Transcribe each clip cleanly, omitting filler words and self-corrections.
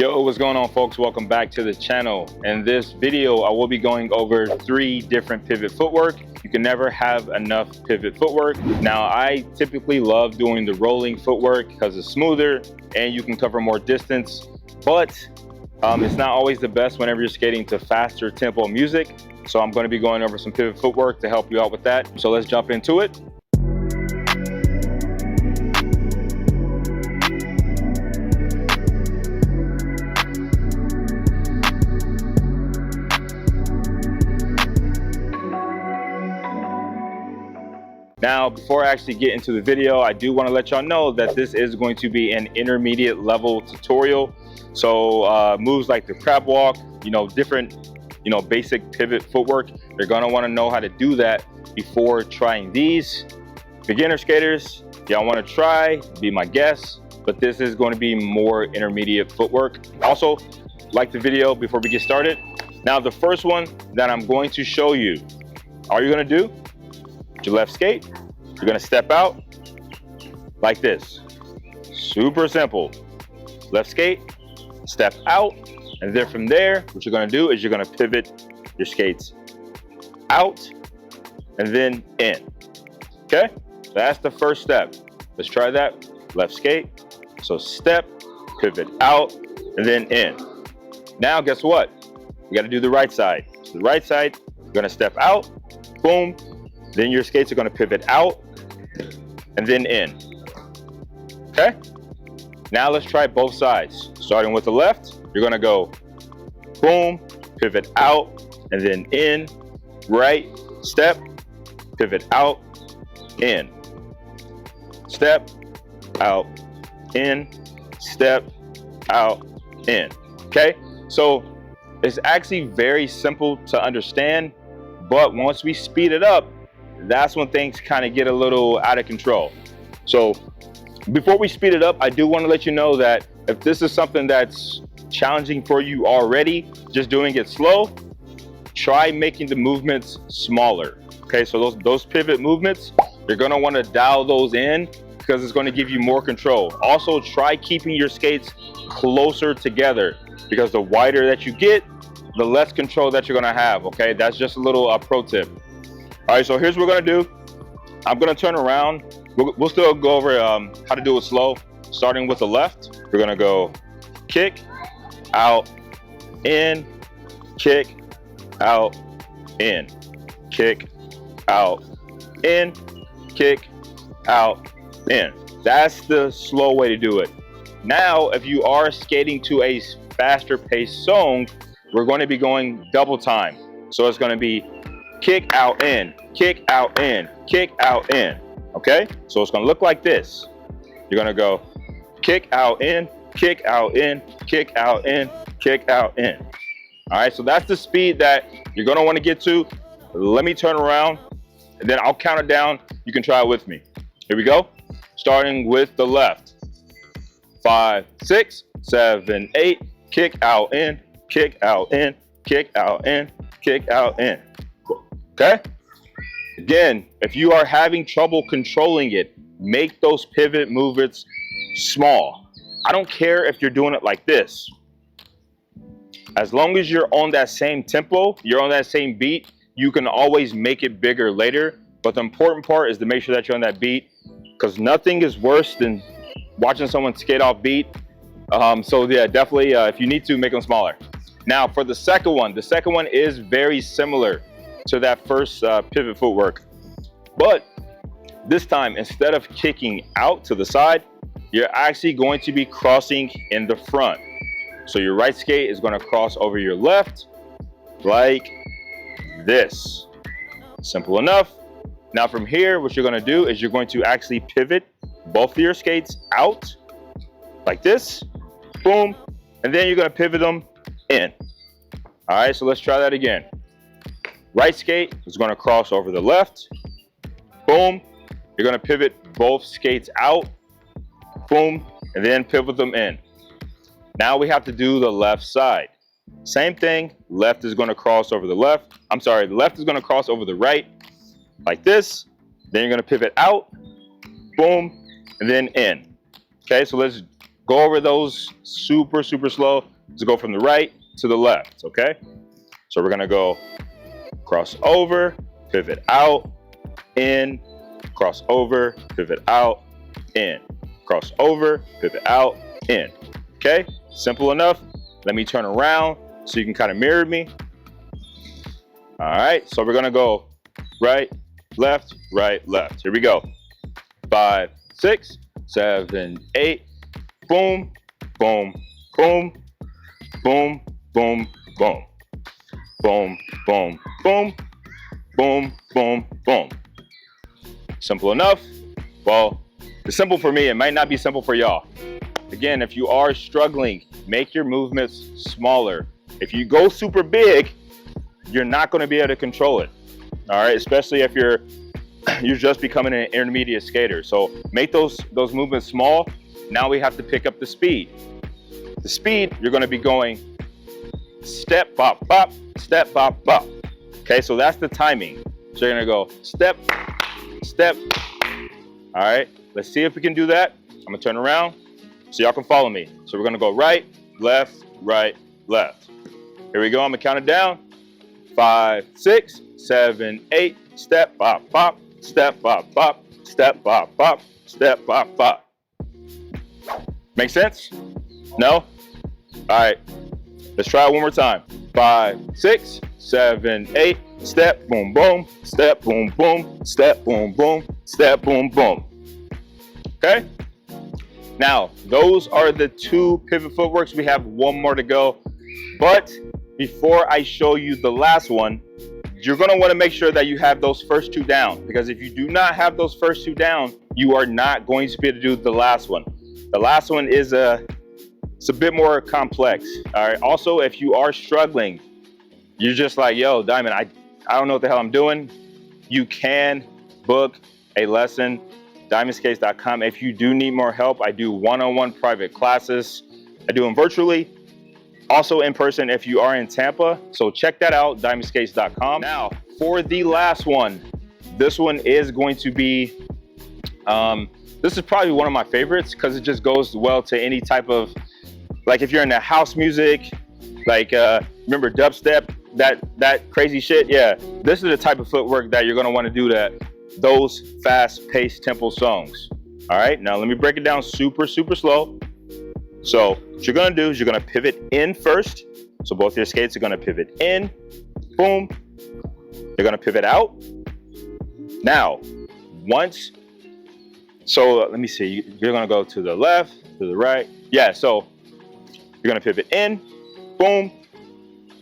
Yo, what's going on, folks? Welcome back to the channel. In this video, I will be going over 3 different pivot footwork. You can never have enough pivot footwork. Now, I typically love doing the rolling footwork because it's smoother and you can cover more distance, but it's not always the best whenever you're skating to faster tempo music. So I'm going to be going over some pivot footwork to help you out with that. So let's jump into it. Now, before I actually get into the video, I do want to let y'all know that this is going to be an intermediate level tutorial. So moves like the Crabwalk, different, basic pivot footwork, you're going to want to know how to do that before trying these. Beginner skaters, y'all want to try, be my guest, but this is going to be more intermediate footwork. Also, like the video before we get started. Now, the first one that I'm going to show you, all you're going to do, your left skate, you're gonna step out like this. Super simple. Left skate, step out, and then from there, what you're gonna do is you're gonna pivot your skates out and then in. Okay? That's the first step. Let's try that. Left skate. So step, pivot out, and then in. Now, guess what? You gotta do the right side. So the right side, you're gonna step out, boom. Then your skates are going to pivot out and then in. Okay? Now let's try both sides. Starting with the left, you're going to go boom, pivot out, and then in, right, step, pivot out, in. Step, out, in, step, out, in. Okay? So it's actually very simple to understand, but once we speed it up, that's when things kind of get a little out of control. So before we speed it up, I do want to let you know that if this is something that's challenging for you already, just doing it slow, try making the movements smaller. Okay, so those pivot movements, you're going to want to dial those in because it's going to give you more control. Also, try keeping your skates closer together because the wider that you get, the less control that you're going to have. Okay, that's just a little pro tip. All right, so here's what we're gonna do. I'm gonna turn around. We'll still go over how to do it slow. Starting with the left, we're gonna go kick, out, in, kick, out, in, kick, out, in, kick, out, in. That's the slow way to do it. Now, if you are skating to a faster paced song, we're going to be going double time. So it's gonna be kick out in, kick out in, kick out in. Okay, so it's gonna look like this. You're gonna go kick out in, kick out in, kick out in, kick out in. All right, so that's the speed that you're gonna want to get to. Let me turn around and then I'll count it down. You can try it with me. Here we go. Starting with the left. 5, 6, 7, 8. Kick out in, kick out in, kick out in, kick out in. Okay? Again, if you are having trouble controlling it, make those pivot movements small. I don't care if you're doing it like this. As long as you're on that same tempo, you're on that same beat, you can always make it bigger later. But the important part is to make sure that you're on that beat, because nothing is worse than watching someone skate off beat. So yeah, definitely, if you need to, make them smaller. Now for the second one is very similar to that first pivot footwork, but this time, instead of kicking out to the side, you're actually going to be crossing in the front. So your right skate is going to cross over your left like this. Simple enough. Now from here, what you're going to do is you're going to actually pivot both of your skates out like this, boom, and then you're going to pivot them in. All right, so let's try that again. Right skate is going to cross over the left, boom. You're going to pivot both skates out, boom, and then pivot them in. Now we have to do the left side. Same thing, left is going to cross over the left. The left is going to cross over the right, like this. Then you're going to pivot out, boom, and then in. Okay, so let's Go over those super slow. To go from the right to the left, okay? So we're gonna go cross over, pivot out, in, cross over, pivot out, in, cross over, pivot out, in. Okay, simple enough. Let me turn around so you can kind of mirror me. All right, so we're gonna go right, left, right, left. Here we go. 5, 6, 7, 8. Boom, boom, boom, boom, boom, boom, boom, boom, boom, boom, boom, boom. Simple enough? Well, it's simple for me. It might not be simple for y'all. Again, if you are struggling, make your movements smaller. If you go super big, you're not going to be able to control it. All right, especially if you're just becoming an intermediate skater. So make those movements small. Now we have to pick up the speed. The speed, you're going to be going step, bop, bop, step, bop, bop. Okay, so that's the timing. So you're going to go step, step. All right, let's see if we can do that. I'm going to turn around so y'all can follow me. So we're going to go right, left, right, left. Here we go. I'm going to count it down. 5, 6, 7, 8. Step, bop, bop. Step, bop, bop. Step, bop, bop. Step, bop, bop. Make sense? No? All right. Let's try it one more time. 5, 6, 7, 8. Step, boom, boom. Step, boom, boom. Step, boom, boom. Step, boom, boom. Okay? Now, those are the 2 pivot footworks. We have one more to go. But before I show you the last one, you're going to want to make sure that you have those first 2 down. Because if you do not have those first 2 down, you are not going to be able to do the last one. The last one is it's a bit more complex. All right. Also, if you are struggling, you're just like, yo, Diamond, I don't know what the hell I'm doing. You can book a lesson, diamondskates.com. If you do need more help, I do one-on-one private classes. I do them virtually, also in person if you are in Tampa. So check that out, diamondskates.com. Now, for the last one, this one is going to be, this is probably one of my favorites because it just goes well to any type of, like if you're into house music, like remember dubstep, that crazy shit. Yeah, this is the type of footwork that you're gonna want to do to those fast-paced tempo songs. All right, now let me break it down super slow. So what you're gonna do is you're gonna pivot in first. So both your skates are gonna pivot in, boom. They're gonna pivot out. Now, once, so let me see, you're gonna go to the left, to the right. Yeah, so you're gonna pivot in, boom,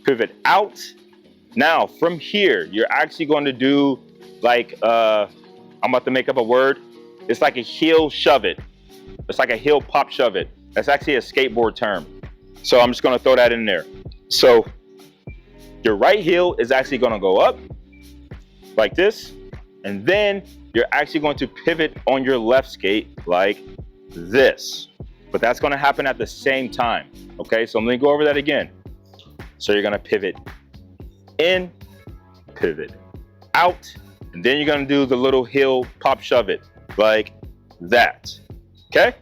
pivot out. Now from here, you're actually going to do like, I'm about to make up a word. It's like a heel shove it. It's like a heel pop shove it. That's actually a skateboard term. So I'm just gonna throw that in there. So your right heel is actually gonna go up like this. And then you're actually going to pivot on your left skate like this. But that's gonna happen at the same time. Okay, so let me go over that again. So you're gonna pivot in, pivot out, and then you're gonna do the little heel pop shove it like that. Okay?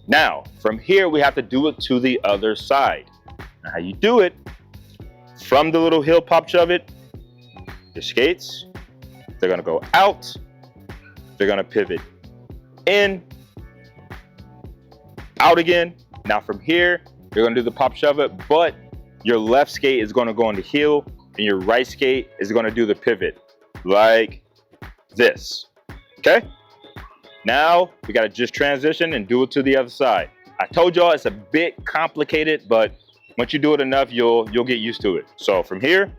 Now, from here, we have to do it to the other side. Now, how you do it, from the little heel pop shove it, your skates, they're gonna go out, they're gonna pivot in, out again. Now from here, you're gonna do the pop shove it, but your left skate is gonna go on the heel and your right skate is gonna do the pivot like this, okay? Now we gotta just transition and do it to the other side. I told y'all it's a bit complicated, but once you do it enough, you'll get used to it. So from here,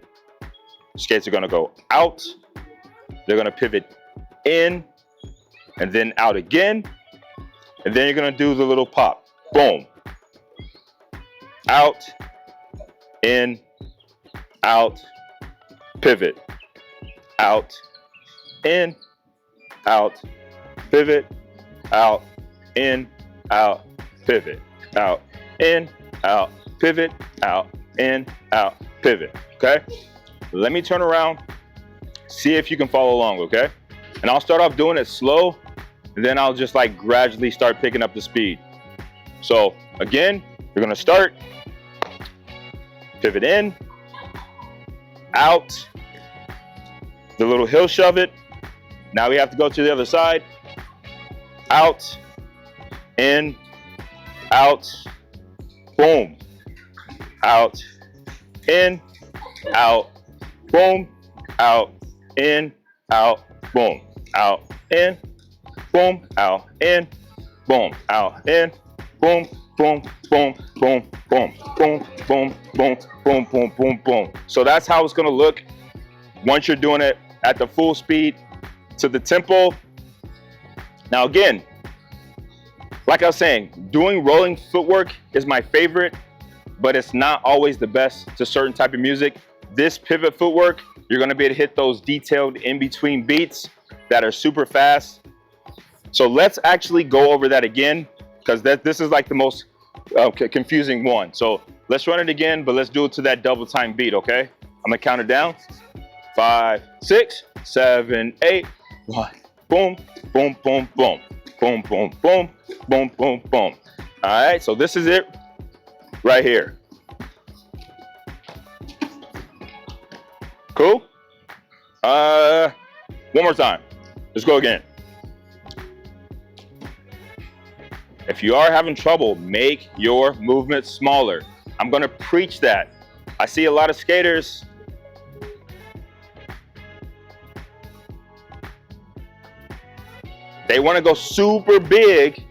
skates are gonna go out, they're gonna pivot in, and then out again, and then you're gonna do the little pop, boom. Out, in, out, pivot, out, in, out, pivot, out, in, out, pivot, out, in, out, pivot, out, in, out, pivot, okay? Let me turn around, see if you can follow along, okay? And I'll start off doing it slow, and then I'll just like gradually start picking up the speed. So again, you're gonna start, pivot in, out, the little heel shove it. Now we have to go to the other side, out, in, out, boom, out, in, out, boom, out, in, out, boom, out, in, boom, out, in, boom, out, in, boom, boom, boom, boom, boom, boom, boom, boom, boom, boom, boom, boom. So that's how it's gonna look once you're doing it at the full speed to the tempo. Now again, like I was saying, doing rolling footwork is my favorite, but it's not always the best to certain type of music. This pivot footwork, you're gonna be able to hit those detailed in-between beats that are super fast. So let's actually go over that again, because this is like the most confusing one. So let's run it again, but let's do it to that double time beat, okay? I'm gonna count it down. 5, 6, 7, 8, 1. Boom, boom, boom, boom. Boom, boom, boom, boom, boom, boom. All right, so this is it right here. Cool? One more time. Let's go again. If you are having trouble, make your movement smaller. I'm gonna preach that. I see a lot of skaters. They wanna go super big,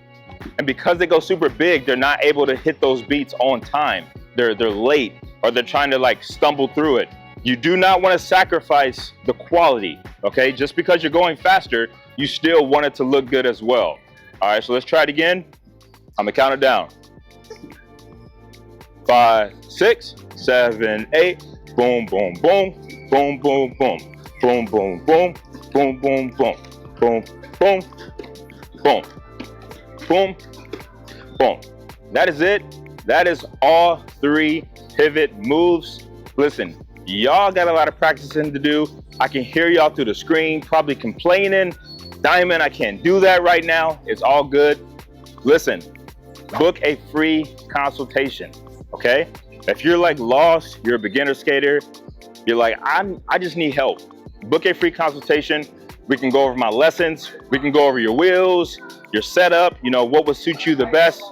and because they go super big, they're not able to hit those beats on time. They're late, or they're trying to like stumble through it. You do not wanna sacrifice the quality, okay? Just because you're going faster, you still want it to look good as well. All right, so let's try it again. I'm gonna count it down. 5, 6, 7, 8. Boom, boom, boom, boom, boom, boom, boom, boom, boom, boom, boom, boom, boom, boom, boom, boom, boom. That is it. That is all 3 pivot moves. Listen, y'all got a lot of practicing to do. I can hear y'all through the screen, probably complaining. Diamond, I can't do that right now. It's all good. Listen, book a free consultation, okay? If you're like lost, you're a beginner skater, you're like, I just need help. Book a free consultation. We can go over my lessons. We can go over your wheels, your setup, you know, what would suit you the best.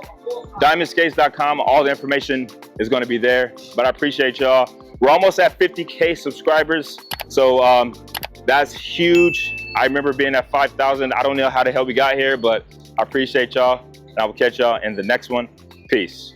DiamondSkates.com, all the information is gonna be there. But I appreciate y'all. We're almost at 50K subscribers. So that's huge. I remember being at 5,000. I don't know how the hell we got here, but I appreciate y'all. And I will catch y'all in the next one. Peace.